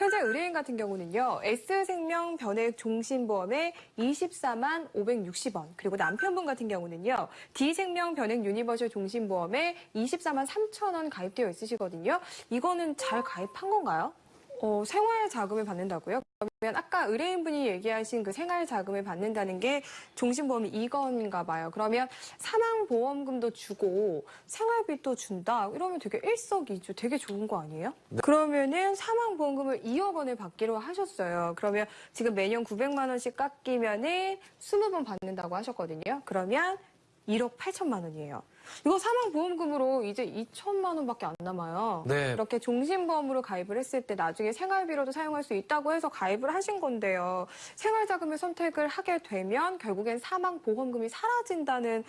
현재 의뢰인 같은 경우는요. S생명 변액 종신보험에 24만 560원, 그리고 남편분 같은 경우는요. D생명 변액 유니버셜 종신보험에 24만 3천 원 가입되어 있으시거든요. 이거는 잘 가입한 건가요? 생활 자금을 받는다고요? 그러면 아까 의뢰인분이 얘기하신 그 생활 자금을 받는다는 게 종신보험이 이건가 봐요. 그러면 사망보험금도 주고 생활비도 준다? 이러면 되게 일석이조, 되게 좋은 거 아니에요? 네. 그러면은 사망보험금을 2억 원을 받기로 하셨어요. 그러면 지금 매년 900만 원씩 깎이면은 20번 받는다고 하셨거든요. 그러면 1억 8천만 원이에요. 이거 사망보험금으로 이제 2천만 원밖에 안 남아요. 네. 이렇게 종신보험으로 가입을 했을 때 나중에 생활비로도 사용할 수 있다고 해서 가입을 하신 건데요. 생활자금을 선택을 하게 되면 결국엔 사망보험금이 사라진다는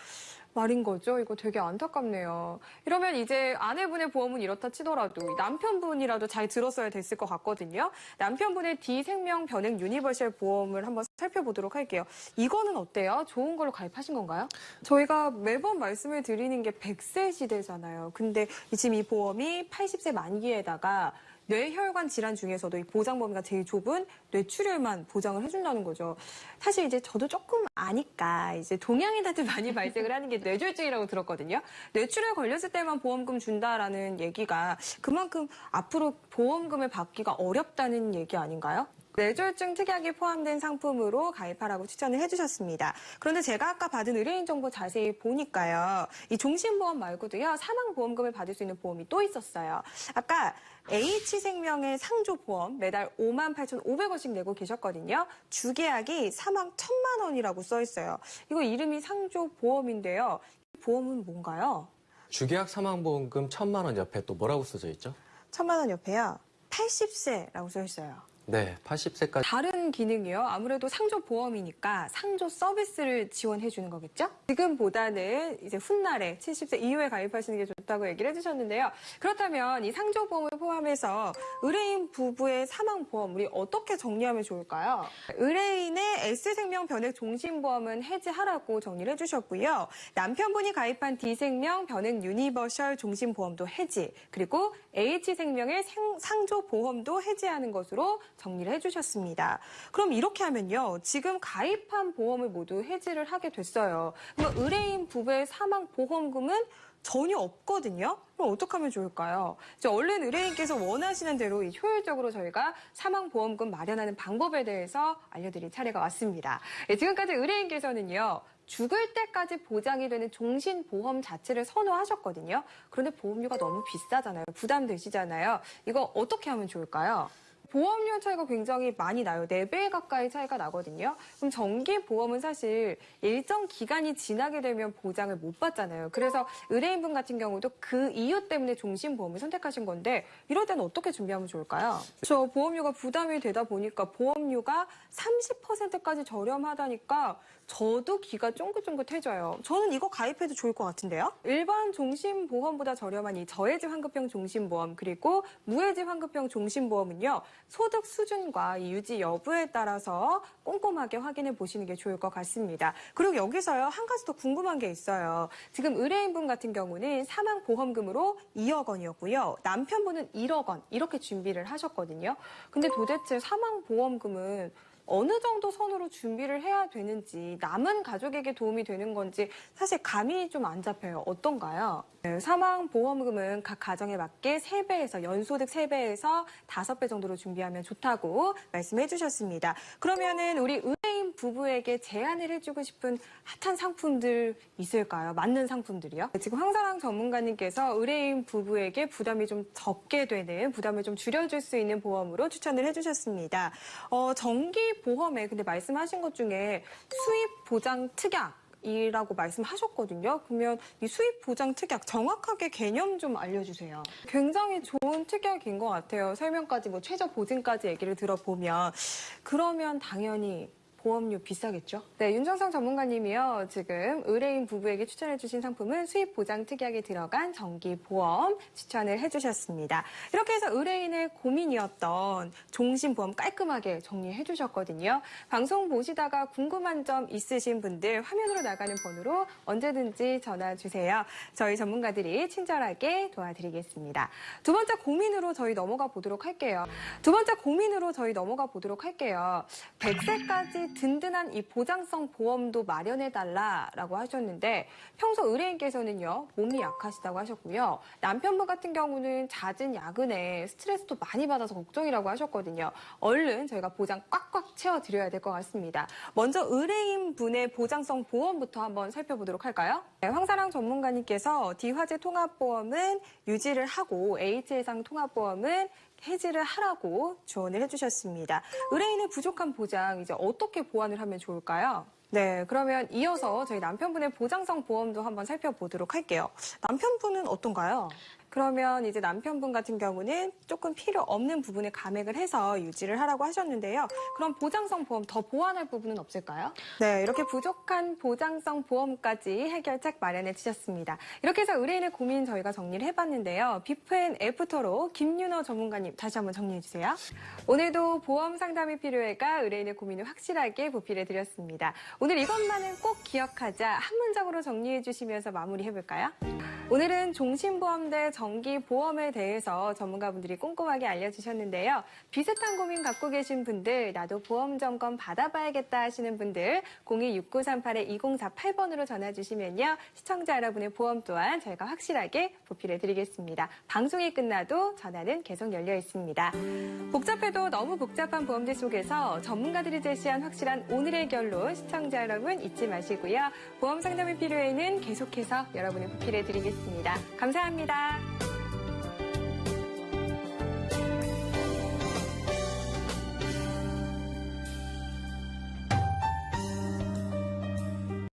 말인 거죠. 이거 되게 안타깝네요. 이러면 이제 아내분의 보험은 이렇다 치더라도 남편분이라도 잘 들었어야 됐을 것 같거든요. 남편분의 D생명 변액 유니버셜 보험을 한번 살펴보도록 할게요. 이거는 어때요? 좋은 걸로 가입하신 건가요? 저희가 매번 말씀을 드리는 게 100세 시대잖아요. 근데 지금 이 보험이 80세 만기에다가 뇌혈관 질환 중에서도 이 보장 범위가 제일 좁은 뇌출혈만 보장을 해준다는 거죠. 사실 이제 저도 조금 아니까 이제 동양인한테 많이 발생을 하는 게 뇌졸중이라고 들었거든요. 뇌출혈 걸렸을 때만 보험금 준다라는 얘기가 그만큼 앞으로 보험금을 받기가 어렵다는 얘기 아닌가요? 뇌졸중 특약이 포함된 상품으로 가입하라고 추천을 해주셨습니다. 그런데 제가 아까 받은 의뢰인 정보 자세히 보니까요. 이 종신보험 말고도요. 사망보험금을 받을 수 있는 보험이 또 있었어요. 아까 H생명의 상조보험 매달 58,500원씩 내고 계셨거든요. 주계약이 41,000만 원이라고 써 있어요. 이거 이름이 상조보험인데요. 보험은 뭔가요? 주계약 사망보험금 1,000만 원 옆에 또 뭐라고 써져 있죠? 1,000만 원 옆에요. 80세라고 써 있어요. 네, 80세까지. 다른 기능이요. 아무래도 상조 보험이니까 상조 서비스를 지원해 주는 거겠죠? 지금보다는 이제 훗날에 70세 이후에 가입하시는 게 좋다고 얘기를 해주셨는데요. 그렇다면 이 상조 보험을 포함해서 의뢰인 부부의 사망 보험 우리 어떻게 정리하면 좋을까요? 의뢰인의 S생명 변액 종신보험은 해지하라고 정리를 해주셨고요. 남편분이 가입한 D생명 변액 유니버셜 종신보험도 해지, 그리고 H생명의 상조 보험도 해지하는 것으로 정리를 해주셨습니다. 그럼 이렇게 하면요. 지금 가입한 보험을 모두 해지를 하게 됐어요. 그럼 의뢰인 부부의 사망 보험금은 전혀 없거든요. 그럼 어떻게 하면 좋을까요? 이제 얼른 의뢰인께서 원하시는 대로 효율적으로 저희가 사망보험금 마련하는 방법에 대해서 알려드릴 차례가 왔습니다. 지금까지 의뢰인께서는요. 죽을 때까지 보장이 되는 종신보험 자체를 선호하셨거든요. 그런데 보험료가 너무 비싸잖아요. 부담되시잖아요. 이거 어떻게 하면 좋을까요? 보험료 차이가 굉장히 많이 나요. 4배 가까이 차이가 나거든요. 그럼 정기보험은 사실 일정 기간이 지나게 되면 보장을 못 받잖아요. 그래서 의뢰인분 같은 경우도 그 이유 때문에 종신보험을 선택하신 건데 이럴 때는 어떻게 준비하면 좋을까요? 저 보험료가 부담이 되다 보니까 보험료가 30%까지 저렴하다니까 저도 귀가 쫑긋쫑긋해져요. 저는 이거 가입해도 좋을 것 같은데요? 일반 종신보험보다 저렴한 이 저해지 환급형 종신보험 그리고 무해지 환급형 종신보험은요. 소득 수준과 이 유지 여부에 따라서 꼼꼼하게 확인해 보시는 게 좋을 것 같습니다. 그리고 여기서요. 한 가지 더 궁금한 게 있어요. 지금 의뢰인분 같은 경우는 사망보험금으로 2억 원이었고요. 남편분은 1억 원 이렇게 준비를 하셨거든요. 근데 도대체 사망보험금은 어느 정도 선으로 준비를 해야 되는지 남은 가족에게 도움이 되는 건지 사실 감이 좀 안 잡혀요. 어떤가요? 사망보험금은 각 가정에 맞게 3배에서 연소득 3배에서 5배 정도로 준비하면 좋다고 말씀해 주셨습니다. 그러면은 우리 의뢰인 부부에게 제안을 해주고 싶은 핫한 상품들 있을까요? 맞는 상품들이요? 지금 황사랑 전문가님께서 의뢰인 부부에게 부담이 좀 적게 되는 부담을 좀 줄여줄 수 있는 보험으로 추천을 해주셨습니다. 정기 보험에 근데 말씀하신 것 중에 수입 보장 특약 이라고 말씀하셨거든요. 그러면 이 수입 보장 특약 정확하게 개념 좀 알려주세요. 굉장히 좋은 특약인 것 같아요. 설명까지 뭐 최저 보증까지 얘기를 들어보면 그러면 당연히 보험료 비싸겠죠? 네, 윤정성 전문가님이요. 지금 의뢰인 부부에게 추천해주신 상품은 수입 보장 특약이 들어간 정기보험 추천을 해주셨습니다. 이렇게 해서 의뢰인의 고민이었던 종신보험 깔끔하게 정리해주셨거든요. 방송 보시다가 궁금한 점 있으신 분들 화면으로 나가는 번호로 언제든지 전화 주세요. 저희 전문가들이 친절하게 도와드리겠습니다. 두 번째 고민으로 저희 넘어가 보도록 할게요. 100세까지 든든한 이 보장성 보험도 마련해달라라고 하셨는데 평소 의뢰인께서는요, 몸이 약하시다고 하셨고요. 남편분 같은 경우는 잦은 야근에 스트레스도 많이 받아서 걱정이라고 하셨거든요. 얼른 저희가 보장 꽉꽉 채워드려야 될 것 같습니다. 먼저 의뢰인분의 보장성 보험부터 한번 살펴보도록 할까요? 네, 황사랑 전문가님께서 D화재 통합보험은 유지를 하고 H해상 통합보험은 해지를 하라고 조언을 해주셨습니다. 의뢰인의 부족한 보장 이제 어떻게 보완을 하면 좋을까요? 네, 그러면 이어서 저희 남편분의 보장성 보험도 한번 살펴보도록 할게요. 남편분은 어떤가요? 그러면 이제 남편분 같은 경우는 조금 필요 없는 부분에 감액을 해서 유지를 하라고 하셨는데요. 그럼 보장성 보험 더 보완할 부분은 없을까요? 네, 이렇게 부족한 보장성 보험까지 해결책 마련해 주셨습니다. 이렇게 해서 의뢰인의 고민 저희가 정리를 해봤는데요. 비프앤 애프터로 김윤호 전문가님 다시 한번 정리해 주세요. 오늘도 보험 상담이 필요해가 의뢰인의 고민을 확실하게 보필해 드렸습니다. 오늘 이것만은 꼭 기억하자 한 문장으로 정리해 주시면서 마무리해볼까요? 오늘은 종신보험대 정기보험에 대해서 전문가분들이 꼼꼼하게 알려주셨는데요. 비슷한 고민 갖고 계신 분들, 나도 보험 점검 받아봐야겠다 하시는 분들 026938-2048번으로 전화 주시면요. 시청자 여러분의 보험 또한 저희가 확실하게 보필해 드리겠습니다. 방송이 끝나도 전화는 계속 열려 있습니다. 복잡해도 너무 복잡한 보험들 속에서 전문가들이 제시한 확실한 오늘의 결론 시청자 여러분 잊지 마시고요. 보험 상담이 필요해는 계속해서 여러분의 보필해 드리겠습니다. 감사합니다.